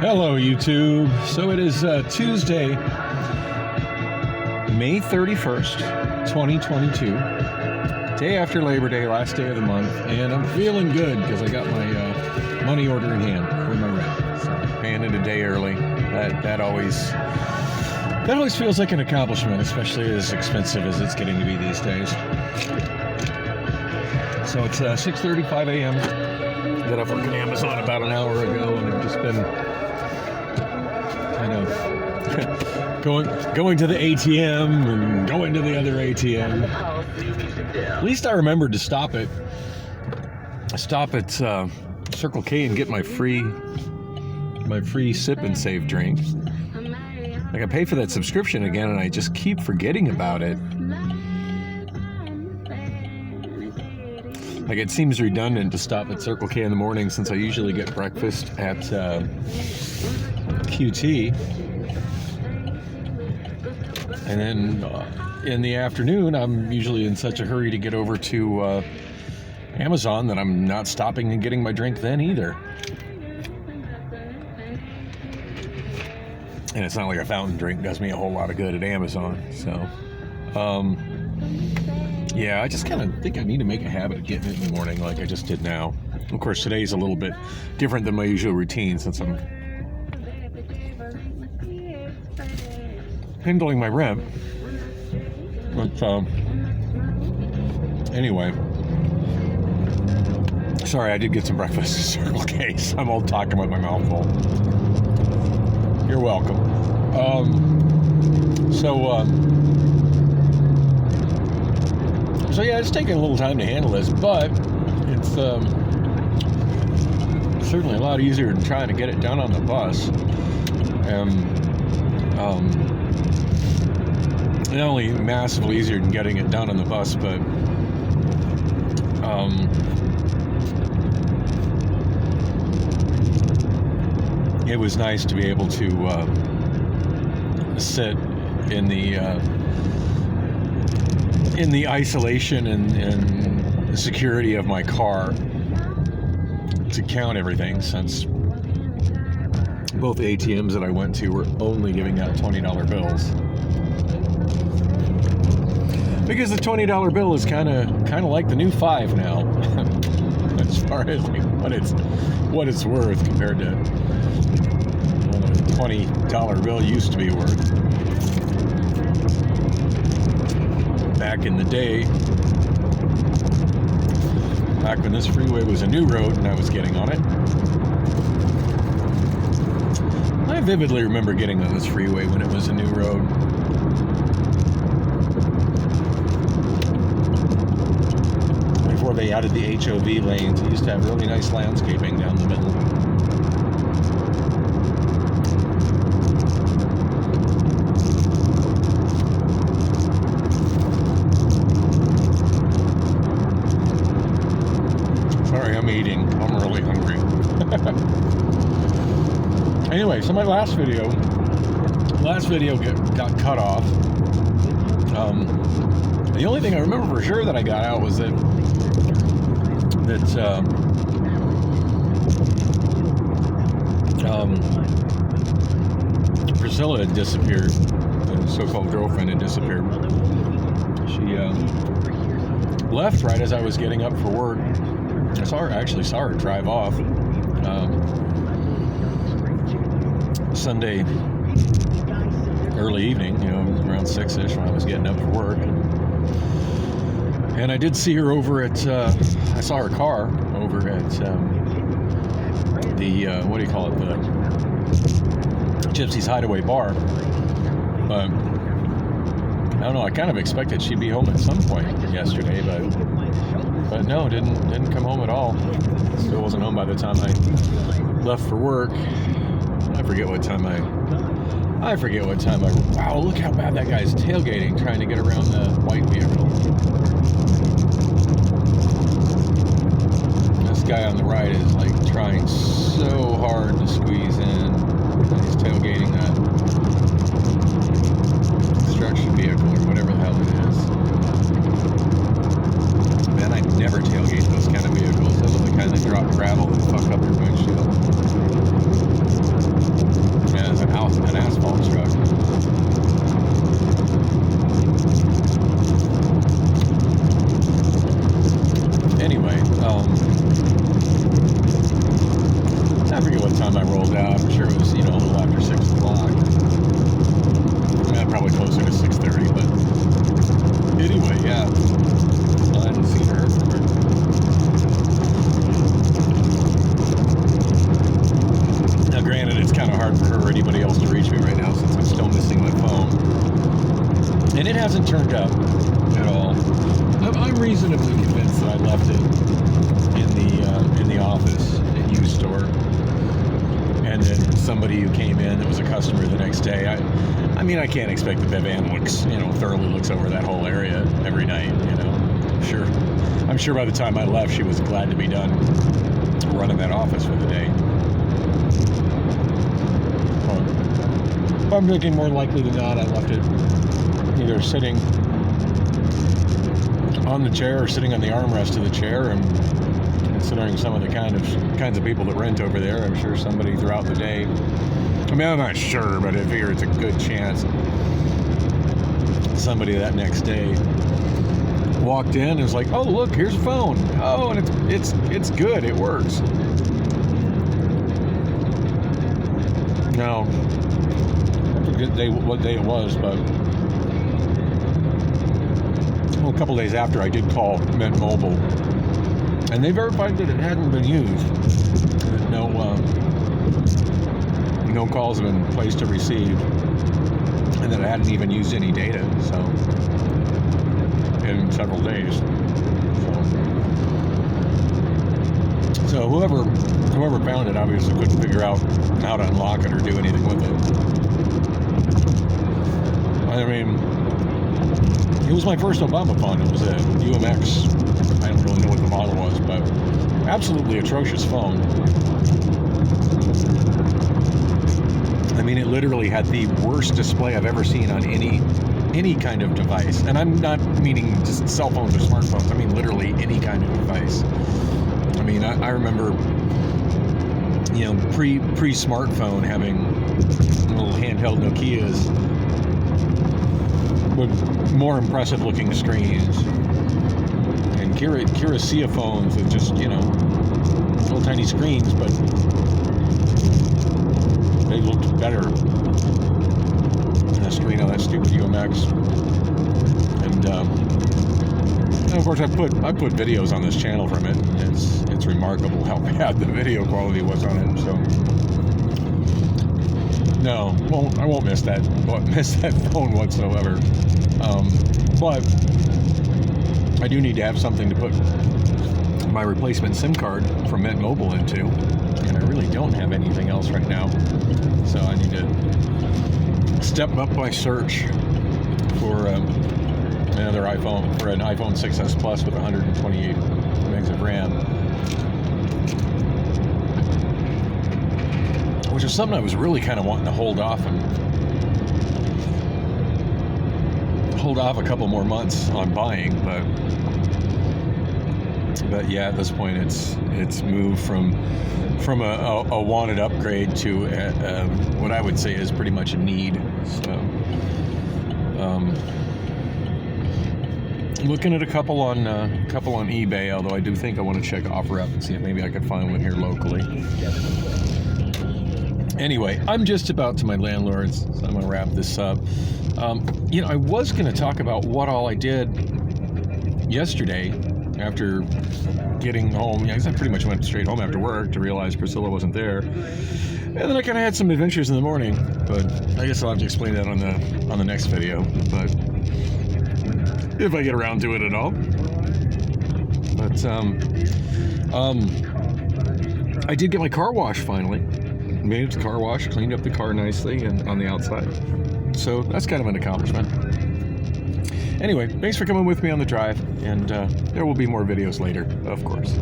Hello, YouTube. So it is Tuesday, May 31st, 2022, day after Labor Day, last day of the month, and I'm feeling good because I got my money order in hand for my rent. So paying it a day early. That always feels like an accomplishment, especially as expensive as it's getting to be these days. So it's 6:35 a.m. Got up from Amazon about an hour ago, and I've just been kind of going to the ATM and going to the other ATM. At least I remembered to stop at Circle K and get my free sip and save drink. Like, I pay for that subscription again, and I just keep forgetting about it. Like, it seems redundant to stop at Circle K in the morning since I usually get breakfast at QT. And then in the afternoon, I'm usually in such a hurry to get over to Amazon that I'm not stopping and getting my drink then either. And it's not like a fountain drink does me a whole lot of good at Amazon. So, yeah, I just kind of think I need to make a habit of getting it in the morning like I just did now. Of course, today's a little bit different than my usual routine since I'm handling my rent. But, anyway. Sorry, I did get some breakfast at Circle K, so I'm all talking with my mouth full. You're welcome. So yeah, it's taking a little time to handle this, but it's certainly a lot easier than trying to get it done on the bus. Not only massively easier than getting it done on the bus, but it was nice to be able to sit in the isolation and security of my car to count everything, since both ATMs that I went to were only giving out $20 bills. Because the $20 bill is kind of like the new $5 now, as far as what it's worth compared to what a $20 bill used to be worth. Back in the day, back when this freeway was a new road and I was getting on it, I vividly remember getting on this freeway when it was a new road. Before they added the HOV lanes, it used to have really nice landscaping down the middle. Sorry, I'm eating. I'm really hungry. Anyway, so my last video got cut off. The only thing I remember for sure that I got out was that Priscilla had disappeared. The so-called girlfriend had disappeared. She left right as I was getting up for work. I saw her drive off Sunday early evening, around 6-ish when I was getting up for work. And I did see her over at, I saw her car over at the, what do you call it, the Gypsy's Hideaway Bar. But, I don't know, I kind of expected she'd be home at some point yesterday, but no, didn't come home at all. Still wasn't home by the time I left for work. I forget what time wow, look how bad that guy's tailgating, trying to get around the white vehicle. This guy on the right is like trying so hard to squeeze in. He's tailgating that construction vehicle or whatever the hell it is. Man, I never tailgate those kind of vehicles. Those are the kind that drop gravel and fuck up your windshield. I forget what time I rolled out. I'm sure it was, a little after 6 o'clock. Yeah, probably closer to 6:30, but anyway, yeah. I hadn't seen her. Now, granted, it's kind of hard for her or anybody else to reach me right now since I'm still missing my phone. And it hasn't turned up at all. I'm reasonably convinced that I left it in the office at U Store, and that somebody who came in that was a customer the next day. I mean, I can't expect that Bevan thoroughly looks over that whole area every night. I'm sure by the time I left, she was glad to be done running that office for the day. I'm thinking more likely than not, I left it either sitting on the chair or sitting on the armrest of the chair. And considering some of the kinds of people that rent over there, I'm sure somebody throughout the day, I mean, I'm not sure, but I figure it's a good chance somebody that next day walked in and was like, oh, look, here's a phone. Oh, and it's good, it works. Now, I forget what day it was, but a couple days after, I did call Mint Mobile, and they verified that it hadn't been used. No calls have been placed to receive, and that I hadn't even used any data, so in several days. So whoever found it obviously couldn't figure out how to unlock it or do anything with it. I mean, it was my first Obama phone. It was a UMX. I don't really know what the model was, but absolutely atrocious phone. I mean, it literally had the worst display I've ever seen on any kind of device. And I'm not meaning just cell phones or smartphones. I mean, literally any kind of device. I mean, I remember, pre-smartphone having little handheld Nokias with more impressive looking screens, and Kira phones with just, little tiny screens, but they looked better than a screen on that stupid UMX. And of course, I put videos on this channel from it. It's remarkable how bad the video quality was on it. So no, I won't miss that phone whatsoever. But I do need to have something to put my replacement SIM card from Mint Mobile into, and I really don't have anything else right now. So I need to step up my search for another iPhone, for an iPhone 6s Plus with 128 megs of RAM, which is something I was really kind of wanting to hold off a couple more months on buying, but yeah, at this point it's moved from a wanted upgrade to what I would say is pretty much a need. So looking at a couple on eBay, although I do think I want to check OfferUp and see if maybe I could find one here locally. Anyway, I'm just about to my landlord's, so I'm going to wrap this up. I was going to talk about what all I did yesterday after getting home. I pretty much went straight home after work to realize Priscilla wasn't there. And then I kind of had some adventures in the morning, but I guess I'll have to explain that on the next video. But if I get around to it at all. But I did get my car washed finally. Made it to the car wash, cleaned up the car nicely and on the outside. So that's kind of an accomplishment. Anyway, thanks for coming with me on the drive, and there will be more videos later, of course.